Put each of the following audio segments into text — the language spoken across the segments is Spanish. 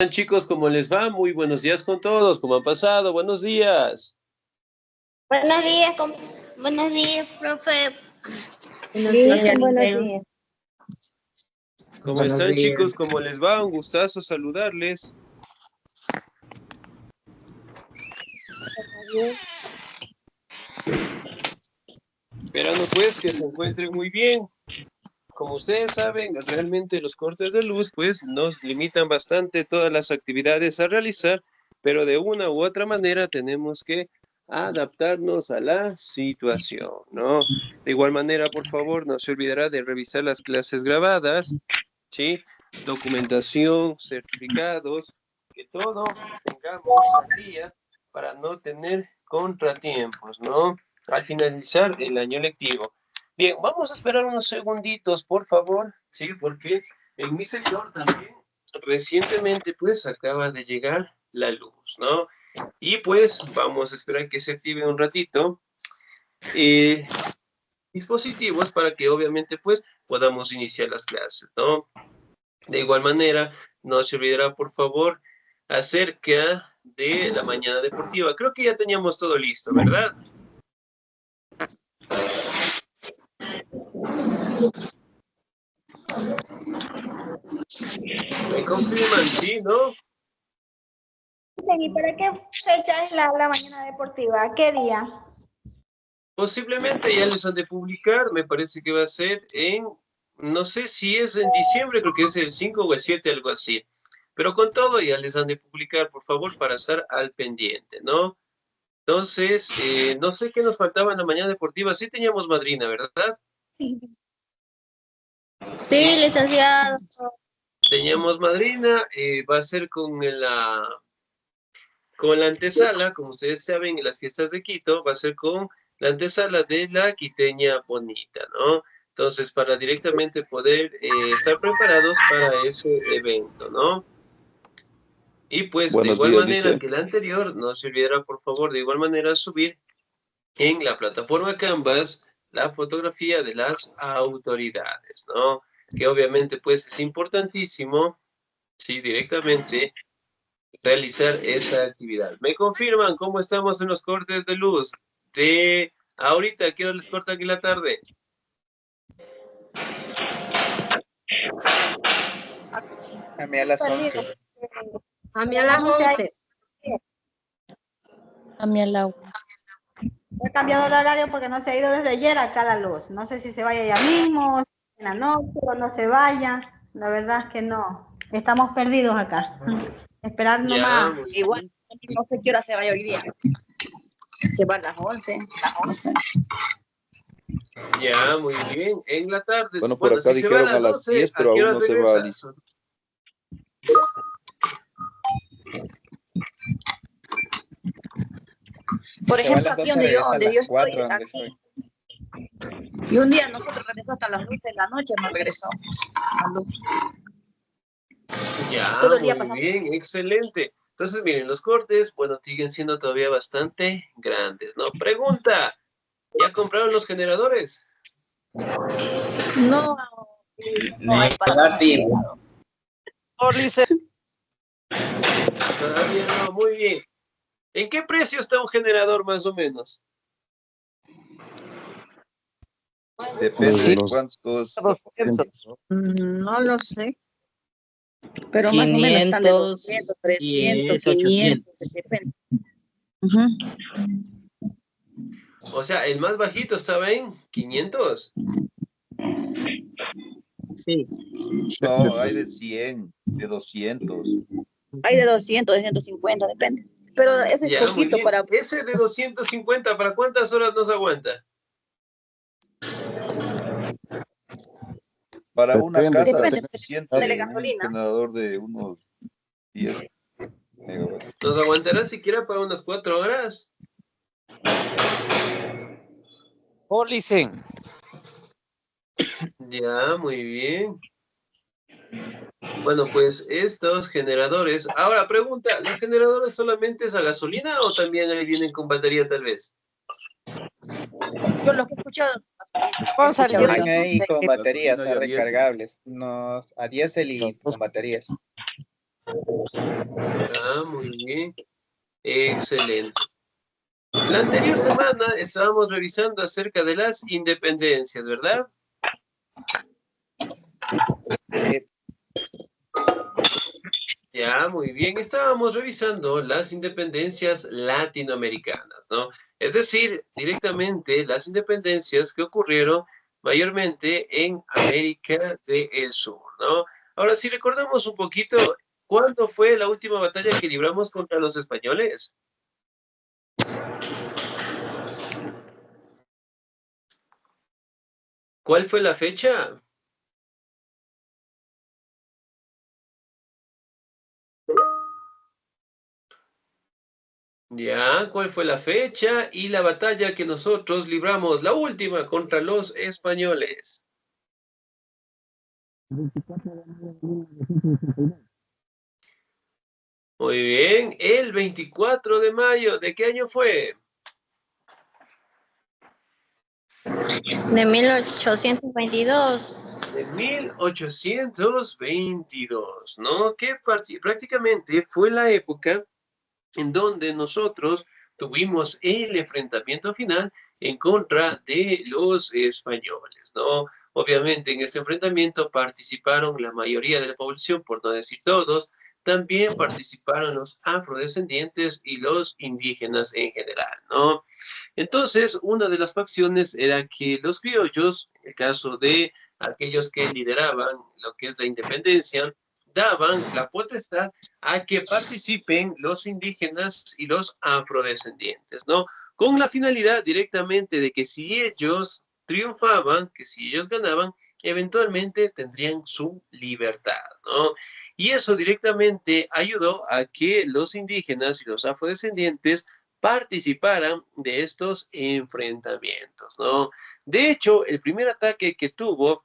Hola, chicos, ¿cómo les va? Muy buenos días con todos. ¿Cómo han pasado? Buenos días. Buenos días, buenos días, profe. Buenos días, Buenos Leo. días. ¿Cómo Buenos están, días. chicos? ¿Cómo les va? Un gustazo saludarles. Esperando pues que se encuentren muy bien. Como ustedes saben, realmente los cortes de luz pues nos limitan bastante todas las actividades a realizar, pero de una u otra manera tenemos que adaptarnos a la situación, ¿no? De igual manera, por favor, no se olvidará de revisar las clases grabadas, ¿sí? Documentación, certificados, que todo tengamos al día para no tener contratiempos, ¿no? Al finalizar el año lectivo. Bien, vamos a esperar unos segunditos, por favor, ¿sí? Porque en mi sector también recientemente pues acaba de llegar la luz, ¿no? Y pues vamos a esperar que se active un ratito dispositivos para que obviamente pues podamos iniciar las clases, ¿no? De igual manera, no se olvidará, por favor, acerca de la mañana deportiva. Creo que ya teníamos todo listo, ¿verdad? ¿Me confirman? Sí, ¿no? ¿Y para qué fecha es la mañana deportiva? ¿Qué día? Posiblemente ya les han de publicar, me parece que va a ser en, no sé si es en diciembre, creo que es el 5 o el 7, algo así. Pero con todo ya les han de publicar, por favor, para estar al pendiente, ¿no? Entonces, no sé qué nos faltaba en la mañana deportiva. Sí teníamos madrina, ¿verdad? Sí, licenciado. Teníamos madrina, va a ser con la antesala, como ustedes saben, en las fiestas de Quito, va a ser con la antesala de la quiteña bonita, ¿no? Entonces, para directamente poder estar preparados para ese evento, ¿no? Y pues de Buenos igual días, manera dice. que la anterior, no se olvidará, por favor, de igual manera subir en la plataforma Canvas la fotografía de las autoridades, ¿no? Que obviamente pues es importantísimo, sí, directamente realizar esa actividad. ¿Me confirman cómo estamos en los cortes de luz? De ahorita, ¿qué hora les corta aquí la tarde? A mí a las 11. A mí a las 11. A mí al la He cambiado el horario porque no se ha ido desde ayer acá la luz. No sé si se vaya ya mismo, en la noche o no se vaya. La verdad es que no. Estamos perdidos acá. Esperar Ya, nomás. muy Igual, bien. no sé qué hora se vaya hoy día. Se va a las 11. Las 11. Ya, muy bien. En la tarde, Bueno, por bueno, acá si se va a dijeron a las las 12, 10, ¿a pero qué aún hora no se va, regresa? Alicia. Por Se va a ejemplo, las aquí 12, regresa a donde las yo 4 estoy, donde aquí. estoy. Y un día nosotros regresó hasta las 12 de la noche, no regresó. Ya, Todo el día muy pasamos. bien, excelente. Entonces, miren, los cortes, bueno, siguen siendo todavía bastante grandes, ¿no? Pregunta, ¿ya compraron los generadores? No, no hay para Negativo. Todavía no, muy bien. ¿En qué precio está un generador más o menos? Depende de cuántos. No lo sé. Pero más o menos están de 200, 300, 500, depende. O sea, el más bajito estaba en 500. Sí. No, hay de 100, de 200. Hay de 200, de 150, depende. Pero ese es Ya, muy poquito bien. para... Ese de 250, ¿para cuántas horas nos aguanta? Para una casa Depende, suficiente, de un gasolina. generador de unos 10 megavatios. ¿Nos aguantará siquiera para unas 4 horas? Ya, muy bien. Bueno, pues estos generadores. Ahora, pregunta, ¿los generadores solamente es a gasolina o también ahí vienen con batería tal vez? Yo lo que he escuchado... Vienen ahí con baterías Gasolina y a diésel. recargables. A diésel y con baterías. Ah, muy bien. Excelente. La anterior semana estábamos revisando acerca de las independencias, ¿verdad? Ya, muy bien. Estábamos revisando las independencias latinoamericanas, ¿no? Es decir, directamente las independencias que ocurrieron mayormente en América del Sur, ¿no? Ahora, si recordamos un poquito, ¿cuándo fue la última batalla que libramos contra los españoles? ¿Cuál fue la fecha? Ya, ¿cuál fue la fecha y la batalla que nosotros libramos, la última contra los españoles? Muy bien, el 24 de mayo, ¿de qué año fue? De 1822. De 1822, ¿no? Que prácticamente fue la época en donde nosotros tuvimos el enfrentamiento final en contra de los españoles, ¿no? Obviamente en este enfrentamiento participaron la mayoría de la población, por no decir todos, también participaron los afrodescendientes y los indígenas en general, ¿no? Entonces, una de las facciones era que los criollos, en el caso de aquellos que lideraban lo que es la independencia, daban la potestad a que participen los indígenas y los afrodescendientes, ¿no? Con la finalidad directamente de que si ellos triunfaban, que si ellos ganaban, eventualmente tendrían su libertad, ¿no? Y eso directamente ayudó a que los indígenas y los afrodescendientes participaran de estos enfrentamientos, ¿no? De hecho, el primer ataque que tuvo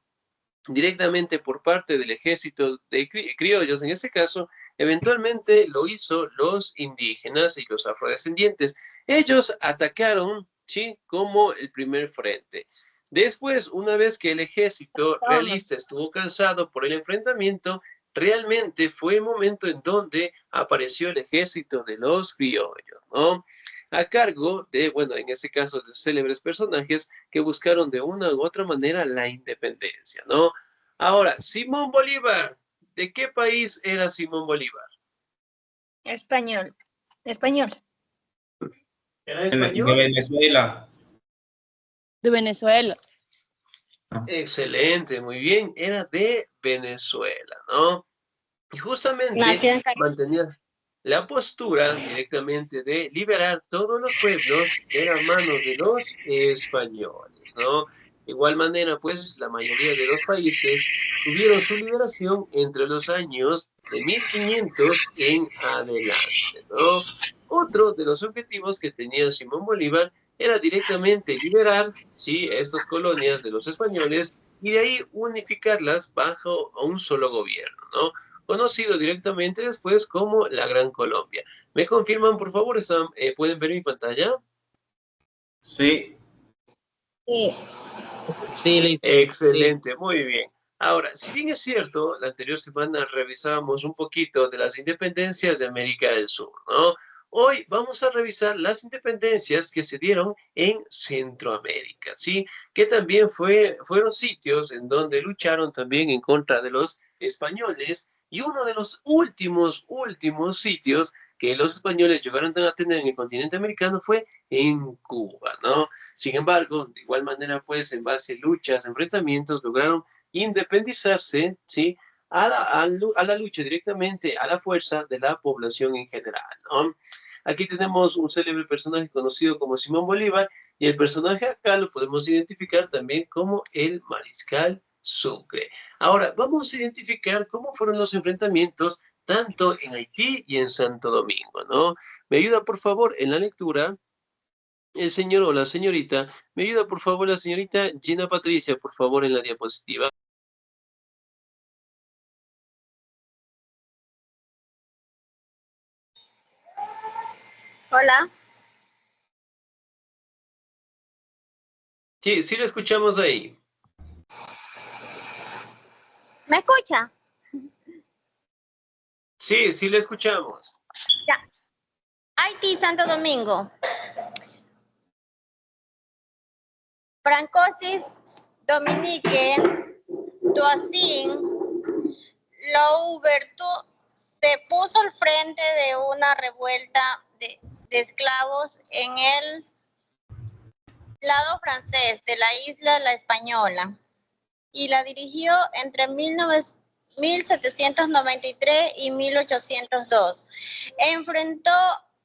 directamente por parte del ejército de criollos, en este caso, eventualmente lo hizo los indígenas y los afrodescendientes. Ellos atacaron, ¿sí? Como el primer frente. Después, una vez que el ejército realista estuvo cansado por el enfrentamiento, realmente fue el momento en donde apareció el ejército de los criollos, ¿no? A cargo de, bueno, en este caso, de célebres personajes que buscaron de una u otra manera la independencia, ¿no? Ahora, Simón Bolívar, ¿de qué país era Simón Bolívar? Español. Español. ¿Era De español? Venezuela. De Venezuela. Excelente, muy bien, era de Venezuela, ¿no? Y justamente Nació en Caracas. mantenía la postura directamente de liberar todos los pueblos de la mano de los españoles, ¿no? De igual manera, pues la mayoría de los países tuvieron su liberación entre los años de 1500 en adelante, ¿no? Otro de los objetivos que tenía Simón Bolívar era directamente liberar, sí, estas colonias de los españoles y de ahí unificarlas bajo un solo gobierno, ¿no? Conocido directamente después como la Gran Colombia. ¿Me confirman, por favor? ¿Pueden ver mi pantalla? Sí. Sí. Sí, Excelente, muy bien. Ahora, si bien es cierto, la anterior semana revisábamos un poquito de las independencias de América del Sur, ¿no? Hoy vamos a revisar las independencias que se dieron en Centroamérica, ¿sí? Que también fueron sitios en donde lucharon también en contra de los españoles y uno de los últimos sitios que los españoles llegaron a tener en el continente americano fue en Cuba, ¿no? Sin embargo, de igual manera, pues, en base a luchas, enfrentamientos, lograron independizarse, ¿sí? A la lucha directamente, a la fuerza de la población en general, ¿no? Aquí tenemos un célebre personaje conocido como Simón Bolívar y el personaje acá lo podemos identificar también como el Mariscal Sucre. Ahora, vamos a identificar cómo fueron los enfrentamientos tanto en Haití y en Santo Domingo, ¿no? Me ayuda, por favor, en la lectura el señor o la señorita. Me ayuda, por favor, la señorita Gina Patricia, por favor, en la diapositiva. Hola. Sí, sí lo escuchamos ahí. ¿Me escucha? Sí, sí le escuchamos. Ya. Haití, Santo Domingo. Francosis, Dominique, Toussaint Louverture se puso al frente de una revuelta de esclavos en el lado francés de la isla La Española y la dirigió entre 1793 y 1802. Enfrentó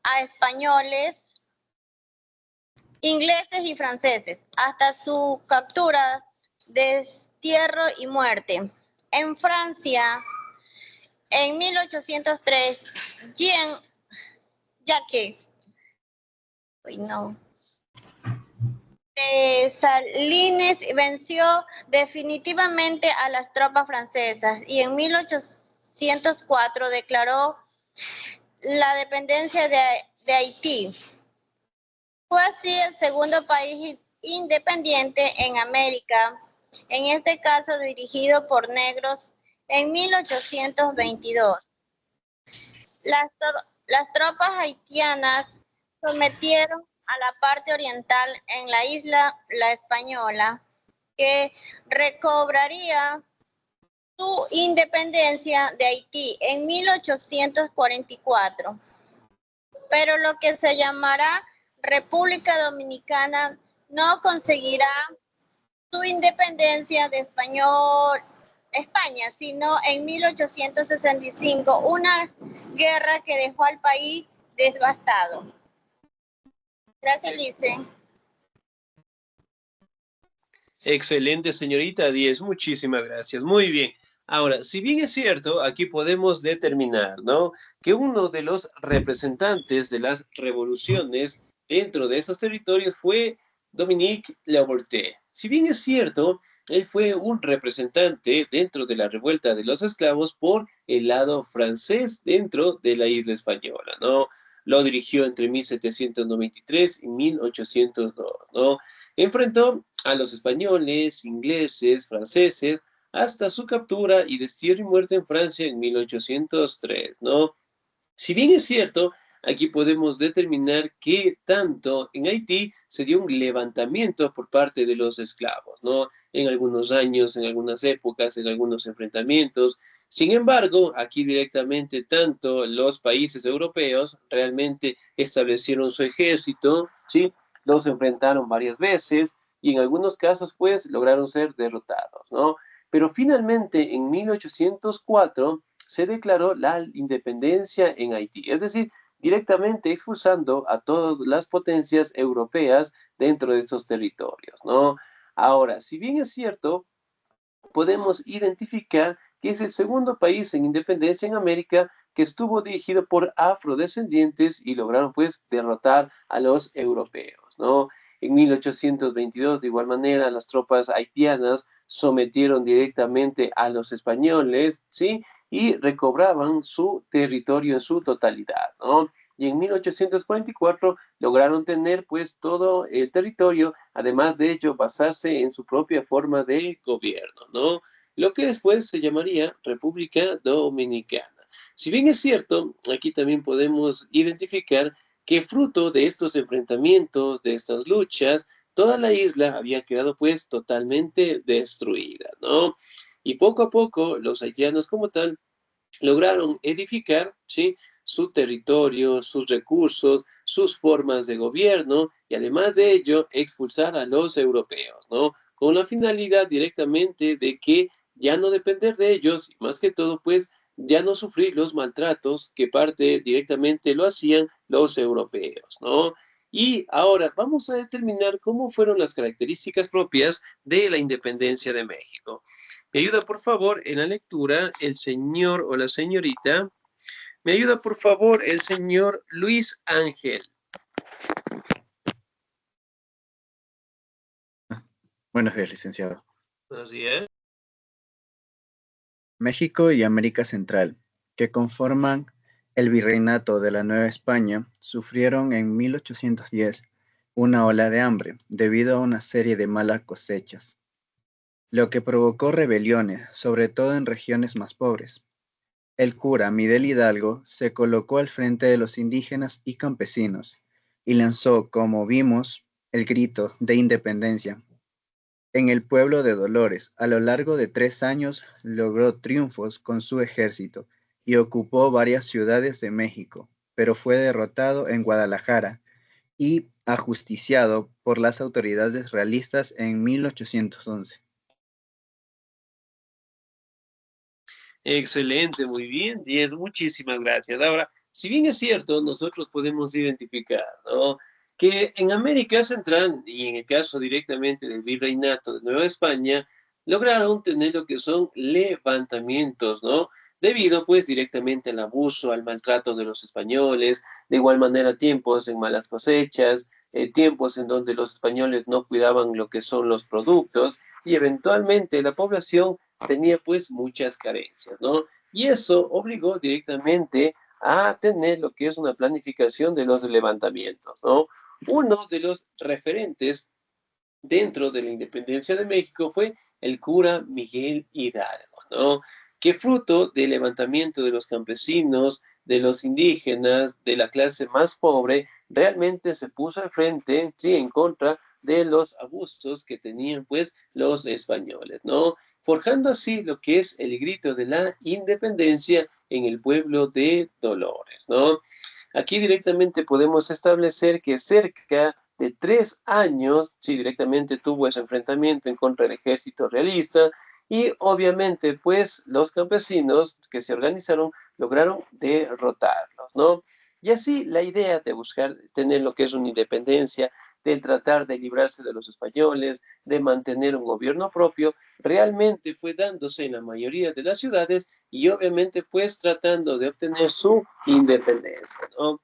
a españoles, ingleses y franceses hasta su captura, destierro y muerte. En Francia, en 1803, Jacques Dessalines venció definitivamente a las tropas francesas y en 1804 declaró la dependencia de Haití. Fue así el segundo país independiente en América, en este caso dirigido por negros, en 1822. Las tropas haitianas sometieron a la parte oriental en la isla La Española, que recobraría su independencia de Haití en 1844. Pero lo que se llamará República Dominicana no conseguirá su independencia de España, sino en 1865, una guerra que dejó al país devastado. Gracias, Lice. Excelente, señorita Díez, muchísimas gracias. Muy bien. Ahora, si bien es cierto, aquí podemos determinar, ¿no?, que uno de los representantes de las revoluciones dentro de esos territorios fue Dominique Louverture. Si bien es cierto, él fue un representante dentro de la revuelta de los esclavos por el lado francés dentro de la isla española, ¿no? Lo dirigió entre 1793 y 1802, ¿no? Enfrentó a los españoles, ingleses, franceses, hasta su captura y destierro y muerte en Francia en 1803, ¿no? Si bien es cierto, aquí podemos determinar que tanto en Haití se dio un levantamiento por parte de los esclavos, ¿no? En algunos años, en algunas épocas, en algunos enfrentamientos. Sin embargo, aquí directamente tanto los países europeos realmente establecieron su ejército, ¿sí? Los enfrentaron varias veces y en algunos casos, pues, lograron ser derrotados, ¿no? Pero finalmente, en 1804, se declaró la independencia en Haití, es decir, directamente expulsando a todas las potencias europeas dentro de estos territorios, ¿no? Ahora, si bien es cierto, podemos identificar que es el segundo país en independencia en América que estuvo dirigido por afrodescendientes y lograron pues derrotar a los europeos, ¿no? En 1822, de igual manera, las tropas haitianas sometieron directamente a los españoles, ¿sí? Y recobraban su territorio en su totalidad, ¿no? Y en 1844 lograron tener pues todo el territorio, además de ello basarse en su propia forma de gobierno, ¿no? Lo que después se llamaría República Dominicana. Si bien es cierto, aquí también podemos identificar que fruto de estos enfrentamientos, de estas luchas, toda la isla había quedado pues totalmente destruida, ¿no? Y poco a poco los haitianos como tal lograron edificar, ¿sí?, su territorio, sus recursos, sus formas de gobierno y además de ello expulsar a los europeos, ¿no? Con la finalidad directamente de que ya no depender de ellos y más que todo pues ya no sufrir los maltratos que parte directamente lo hacían los europeos, ¿no? Y ahora vamos a determinar cómo fueron las características propias de la independencia de México. Me ayuda, por favor, en la lectura el señor o la señorita. Me ayuda, por favor, el señor Luis Ángel. Buenos días, licenciado. Buenos días. México y América Central, que conforman el virreinato de la Nueva España, sufrieron en 1810 una ola de hambre debido a una serie de malas cosechas, lo que provocó rebeliones, sobre todo en regiones más pobres. el cura Miguel Hidalgo se colocó al frente de los indígenas y campesinos y lanzó, como vimos, el grito de independencia. En el pueblo de Dolores, a lo largo de 3 años, logró triunfos con su ejército y ocupó varias ciudades de México, pero fue derrotado en Guadalajara y ajusticiado por las autoridades realistas en 1811. Excelente, muy bien, 10, muchísimas gracias. Ahora, si bien es cierto, nosotros podemos identificar, ¿no?, que en América Central, y en el caso directamente del Virreinato de Nueva España, lograron tener lo que son levantamientos, ¿no? Debido, pues, directamente al abuso, al maltrato de los españoles, de igual manera tiempos en malas cosechas, tiempos en donde los españoles no cuidaban lo que son los productos, y eventualmente la población tenía pues muchas carencias, ¿no? Y eso obligó directamente a tener lo que es una planificación de los levantamientos, ¿no? Uno de los referentes dentro de la independencia de México fue el cura Miguel Hidalgo, ¿no? Que fruto del levantamiento de los campesinos, de los indígenas, de la clase más pobre, realmente se puso al frente, sí, en contra de los abusos que tenían pues los españoles, ¿no? Forjando así lo que es el grito de la independencia en el pueblo de Dolores, ¿no? Aquí directamente podemos establecer que cerca de 3 años, sí, directamente tuvo ese enfrentamiento en contra del ejército realista y obviamente pues los campesinos que se organizaron lograron derrotarlos, ¿no? Y así la idea de buscar tener lo que es una independencia, del tratar de librarse de los españoles, de mantener un gobierno propio, realmente fue dándose en la mayoría de las ciudades y obviamente pues tratando de obtener su independencia, ¿no?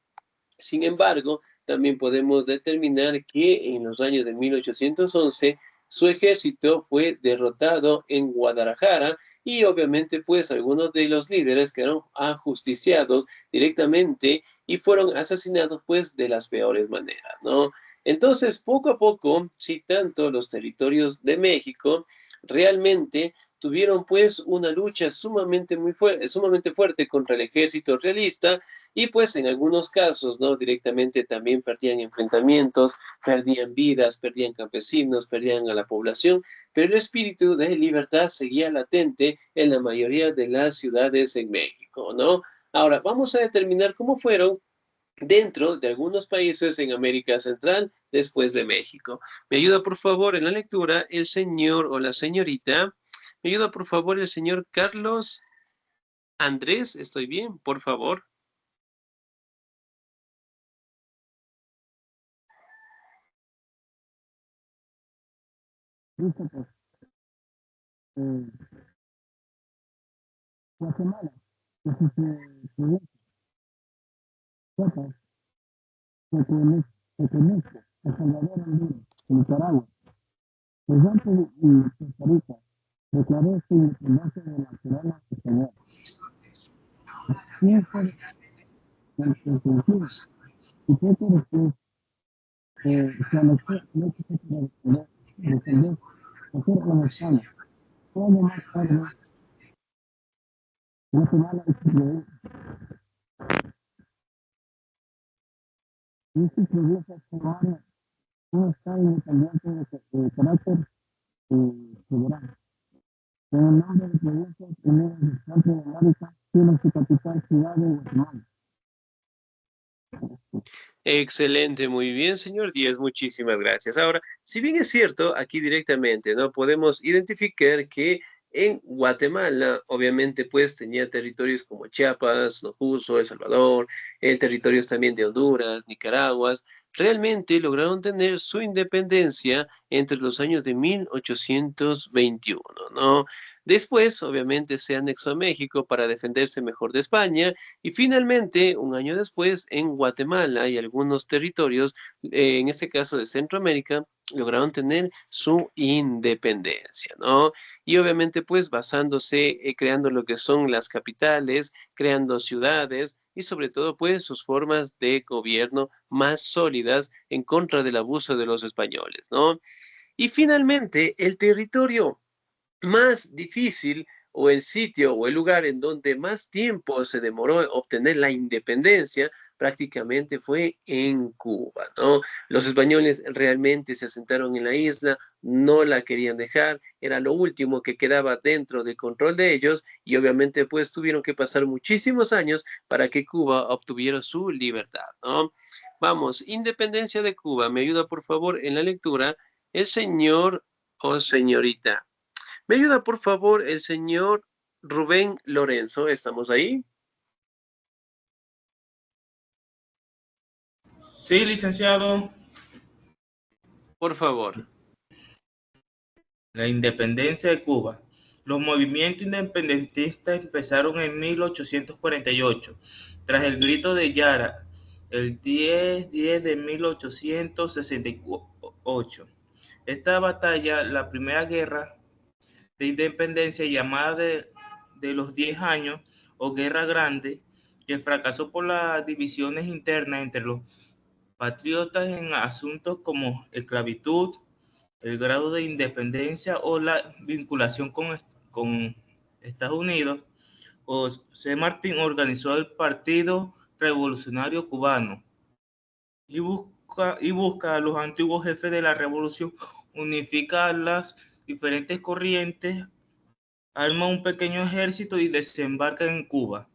Sin embargo, también podemos determinar que en los años de 1811 su ejército fue derrotado en Guadalajara y obviamente pues algunos de los líderes quedaron ajusticiados directamente y fueron asesinados pues de las peores maneras, ¿no? Entonces, poco a poco, sí, tanto los territorios de México realmente tuvieron pues una lucha sumamente fuerte contra el ejército realista y pues en algunos casos, ¿no? Directamente también perdían enfrentamientos, perdían vidas, perdían campesinos, perdían a la población, pero el espíritu de libertad seguía latente en la mayoría de las ciudades en México, ¿no? Ahora, vamos a determinar cómo fueron dentro de algunos países en América Central después de México. Me ayuda, por favor, en la lectura el señor o la señorita. Me ayuda, por favor, el señor Carlos Andrés. ¿Estoy bien? Por favor. Guatemala, Chiapas, Tequemeque, El Salvador, Honduras, Nicaragua, México y Costa Rica declaró su independencia de la corona española. Piensa en el sentido y poco después se anexó México para defender hacer una España. Un año más tarde, Guatemala incluyó y estos provincias formaron un estado independiente de carácter federal. Con el nombre de Provincias Unidas del Centro de América, tiene su capital ciudad de Guatemala. Excelente, muy bien, señor Díaz, muchísimas gracias. Ahora, si bien es cierto, aquí directamente, ¿no? Podemos identificar que en Guatemala, obviamente, pues tenía territorios como Chiapas, Nocuso, El Salvador, territorios también de Honduras, Nicaragua, realmente lograron tener su independencia entre los años de 1821, ¿no? Después, obviamente, se anexó a México para defenderse mejor de España y finalmente, un año después, en Guatemala y algunos territorios, en este caso de Centroamérica, lograron tener su independencia, ¿no? Y obviamente, pues, basándose, creando lo que son las capitales, creando ciudades y sobre todo, pues, sus formas de gobierno más sólidas en contra del abuso de los españoles, ¿no? Y finalmente, el territorio más difícil o el sitio o el lugar en donde más tiempo se demoró en obtener la independencia prácticamente fue en Cuba, ¿no? Los españoles realmente se asentaron en la isla, no la querían dejar, era lo último que quedaba dentro del control de ellos y obviamente pues tuvieron que pasar muchísimos años para que Cuba obtuviera su libertad, ¿no? Vamos, independencia de Cuba, me ayuda por favor en la lectura el señor o señorita. ¿Me ayuda, por favor, el señor Rubén Lorenzo? ¿Estamos ahí? Sí, licenciado. Por favor. La independencia de Cuba. Los movimientos independentistas empezaron en 1848, tras el grito de Yara, el 10 de 1868. Esta batalla, la primera guerra de independencia llamada de los 10 años o Guerra Grande, que fracasó por las divisiones internas entre los patriotas en asuntos como esclavitud, el grado de independencia o la vinculación con Estados Unidos. José Martín organizó el Partido Revolucionario Cubano y busca a los antiguos jefes de la revolución, unificar las diferentes corrientes, arma un pequeño ejército y desembarca en Cuba.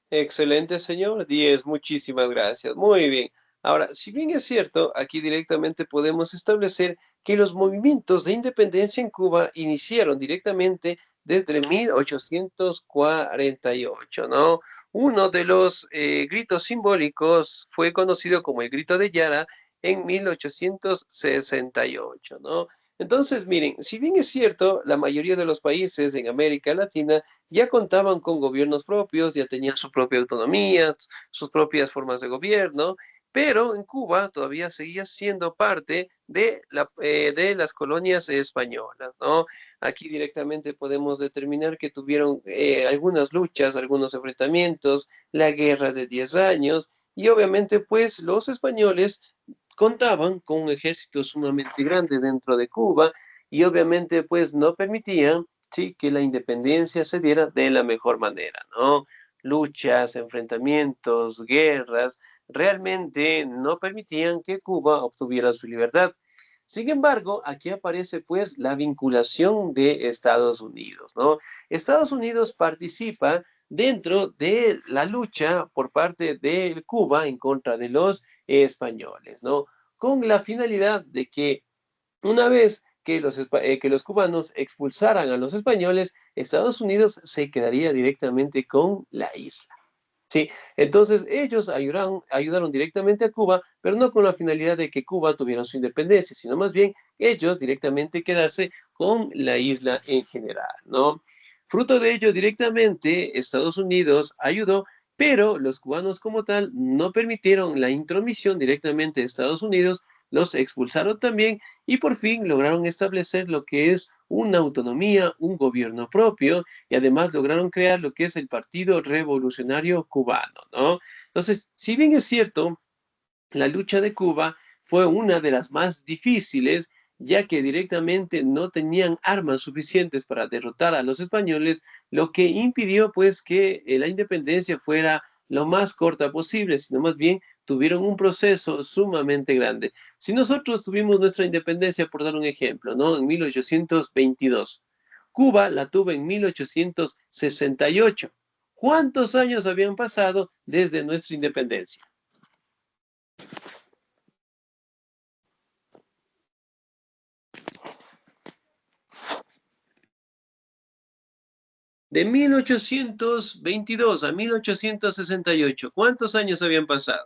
Excelente, señor. 10, muchísimas gracias. Muy bien. Ahora, si bien es cierto, aquí directamente podemos establecer que los movimientos de independencia en Cuba iniciaron directamente desde 1848, ¿no? Uno de los gritos simbólicos fue conocido como el Grito de Yara en 1868, ¿no? Entonces, miren, si bien es cierto, la mayoría de los países en América Latina ya contaban con gobiernos propios, ya tenían su propia autonomía, sus propias formas de gobierno, pero en Cuba todavía seguía siendo parte de las colonias españolas, ¿no? Aquí directamente podemos determinar que tuvieron algunas luchas, algunos enfrentamientos, la guerra de 10 años, y obviamente pues los españoles contaban con un ejército sumamente grande dentro de Cuba y obviamente pues no permitían, sí, que la independencia se diera de la mejor manera, ¿no? Luchas, enfrentamientos, guerras, realmente no permitían que Cuba obtuviera su libertad. Sin embargo, aquí aparece pues la vinculación de Estados Unidos, ¿no? Estados Unidos participa dentro de la lucha por parte de Cuba en contra de los españoles, ¿no? Con la finalidad de que una vez que los cubanos expulsaran a los españoles, Estados Unidos se quedaría directamente con la isla. Sí, entonces ellos ayudaron directamente a Cuba, pero no con la finalidad de que Cuba tuviera su independencia, sino más bien ellos directamente quedarse con la isla en general, ¿no? Fruto de ello, directamente Estados Unidos ayudó, pero los cubanos como tal no permitieron la intromisión directamente de Estados Unidos, los expulsaron también y por fin lograron establecer lo que es una autonomía, un gobierno propio y además lograron crear lo que es el Partido Revolucionario Cubano, ¿no? Entonces, si bien es cierto, la lucha de Cuba fue una de las más difíciles, ya que directamente no tenían armas suficientes para derrotar a los españoles, lo que impidió pues que la independencia fuera lo más corta posible, sino más bien tuvieron un proceso sumamente grande. Si nosotros tuvimos nuestra independencia, por dar un ejemplo, ¿no? En 1822, Cuba la tuvo en 1868. ¿Cuántos años habían pasado desde nuestra independencia? De 1822 a 1868, ¿cuántos años habían pasado?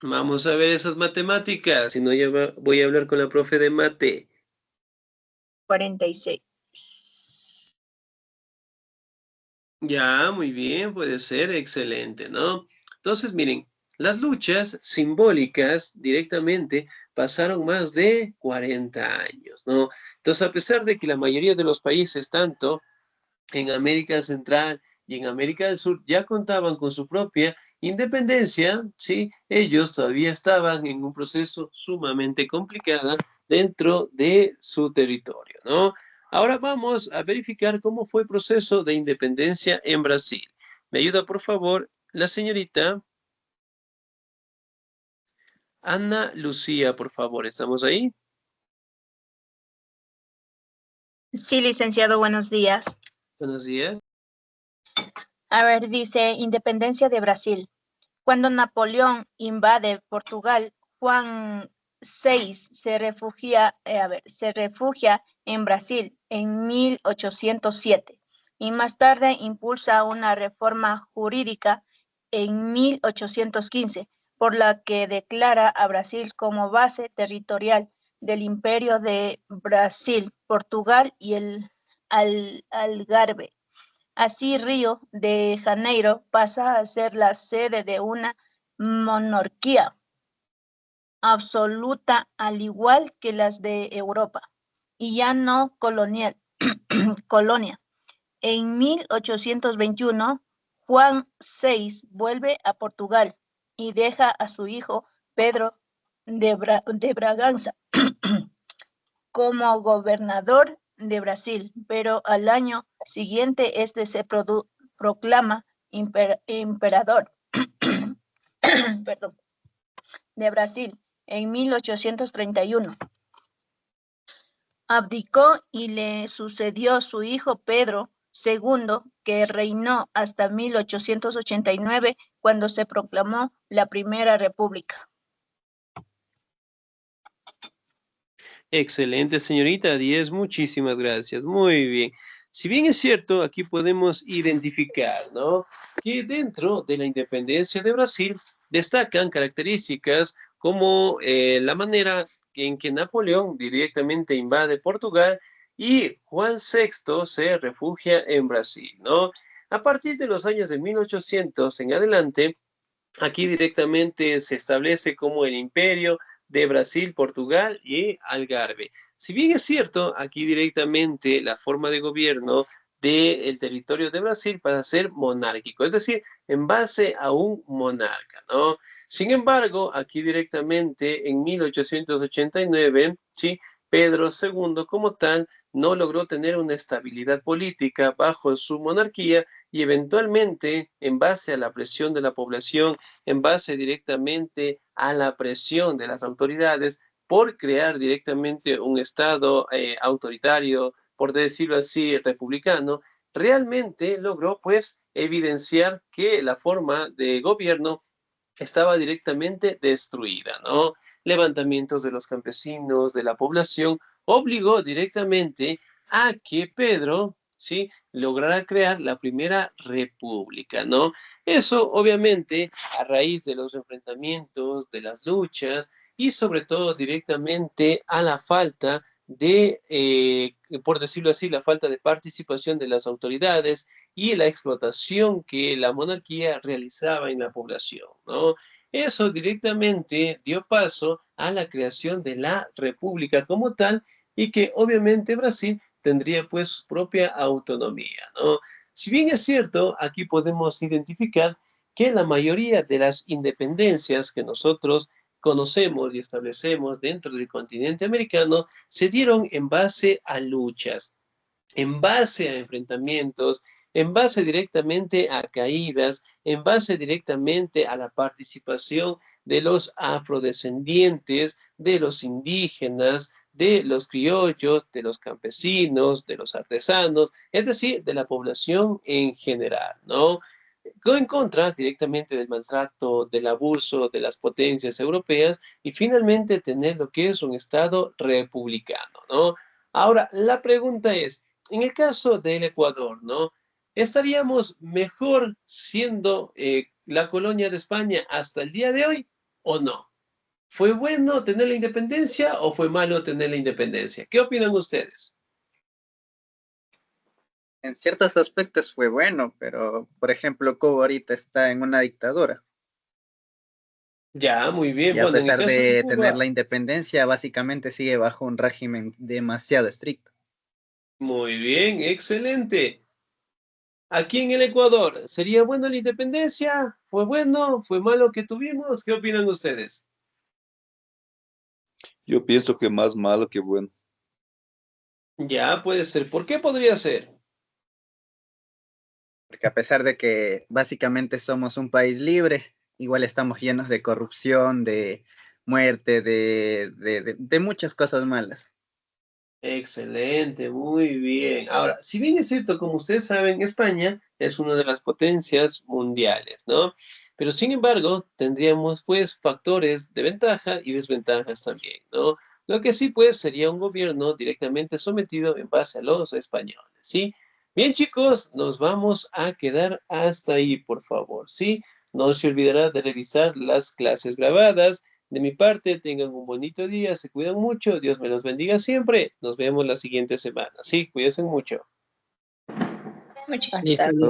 Vamos a ver esas matemáticas, si no ya voy a hablar con la profe de mate. 46. Ya, muy bien, puede ser, excelente, ¿no? Entonces, miren, las luchas simbólicas directamente pasaron más de 40 años, ¿no? Entonces, a pesar de que la mayoría de los países, tanto en América Central y en América del Sur ya contaban con su propia independencia, ¿sí? Ellos todavía estaban en un proceso sumamente complicado dentro de su territorio, ¿no? Ahora vamos a verificar cómo fue el proceso de independencia en Brasil. ¿Me ayuda, por favor, la señorita Ana Lucía, por favor? ¿Estamos ahí? Sí, licenciado, buenos días. Buenos días. A ver, dice Independencia de Brasil. Cuando Napoleón invade Portugal, Juan VI se refugia en Brasil en 1807 y más tarde impulsa una reforma jurídica en 1815, por la que declara a Brasil como base territorial del Imperio de Brasil, Portugal y el Algarve. Así, Río de Janeiro pasa a ser la sede de una monarquía absoluta, al igual que las de Europa, y ya no colonial, colonia. En 1821, Juan VI vuelve a Portugal y deja a su hijo Pedro de Braganza como gobernador de Brasil, pero al año siguiente este se proclama emperador perdón, de Brasil en 1831. Abdicó y le sucedió su hijo Pedro II, que reinó hasta 1889, cuando se proclamó la Primera República. Excelente, señorita 10, muchísimas gracias. Muy bien. Si bien es cierto, aquí podemos identificar, ¿no?, que dentro de la independencia de Brasil destacan características como la manera en que Napoleón directamente invade Portugal y Juan VI se refugia en Brasil, ¿no? A partir de los años de 1800 en adelante, aquí directamente se establece como el imperio de Brasil, Portugal y Algarve. Si bien es cierto, aquí directamente la forma de gobierno del territorio de Brasil pasa a ser monárquico, es decir, en base a un monarca, ¿no? Sin embargo, aquí directamente en 1889, ¿sí?, Pedro II como tal no logró tener una estabilidad política bajo su monarquía y eventualmente, en base a la presión de la población, en base directamente a la presión de las autoridades por crear directamente un Estado autoritario, por decirlo así, republicano, realmente logró pues evidenciar que la forma de gobierno estaba directamente destruida, ¿no? Levantamientos de los campesinos, de la población, obligó directamente a que Pedro, ¿sí?, lograra crear la primera república, ¿no? Eso, obviamente, a raíz de los enfrentamientos, de las luchas y sobre todo directamente a la falta de, por decirlo así, la falta de participación de las autoridades y la explotación que la monarquía realizaba en la población, ¿no? Eso directamente dio paso a la creación de la república como tal y que obviamente Brasil tendría pues su propia autonomía, ¿no? Si bien es cierto, aquí podemos identificar que la mayoría de las independencias que nosotros conocemos y establecemos dentro del continente americano se dieron en base a luchas, en base a enfrentamientos, en base directamente a caídas, en base directamente a la participación de los afrodescendientes, de los indígenas, de los criollos, de los campesinos, de los artesanos, es decir, de la población en general, ¿no? En contra directamente del maltrato, del abuso de las potencias europeas y finalmente tener lo que es un Estado republicano, ¿no? Ahora, la pregunta es, en el caso del Ecuador, ¿no?, ¿estaríamos mejor siendo la colonia de España hasta el día de hoy o no? ¿Fue bueno tener la independencia o fue malo tener la independencia? ¿Qué opinan ustedes? En ciertos aspectos fue bueno, pero por ejemplo, Cuba ahorita está en una dictadura. Ya, muy bien. Y a Bueno, en el pesar caso de de tener Cuba, la independencia, básicamente sigue bajo un régimen demasiado estricto. muy bien, excelente. aquí en el Ecuador, ¿sería bueno la independencia? ¿Fue bueno? ¿Fue malo que tuvimos? ¿Qué opinan ustedes? Yo pienso que más malo que bueno. Ya, puede ser. ¿Por qué podría ser? Porque a pesar de que básicamente somos un país libre, igual estamos llenos de corrupción, de muerte, de muchas cosas malas. Excelente, muy bien. Ahora, si bien es cierto, como ustedes saben, España es una de las potencias mundiales, ¿no? Pero sin embargo, tendríamos pues factores de ventaja y desventajas también, ¿no? Lo que sí pues sería un gobierno directamente sometido en base a los españoles, ¿sí? Bien chicos, nos vamos a quedar hasta ahí, por favor, ¿sí? No se olvidará de revisar las clases grabadas. De mi parte, tengan un bonito día, se cuidan mucho, Dios me los bendiga siempre. Nos vemos la siguiente semana. Sí, cuídense mucho. Muchas Listo. gracias.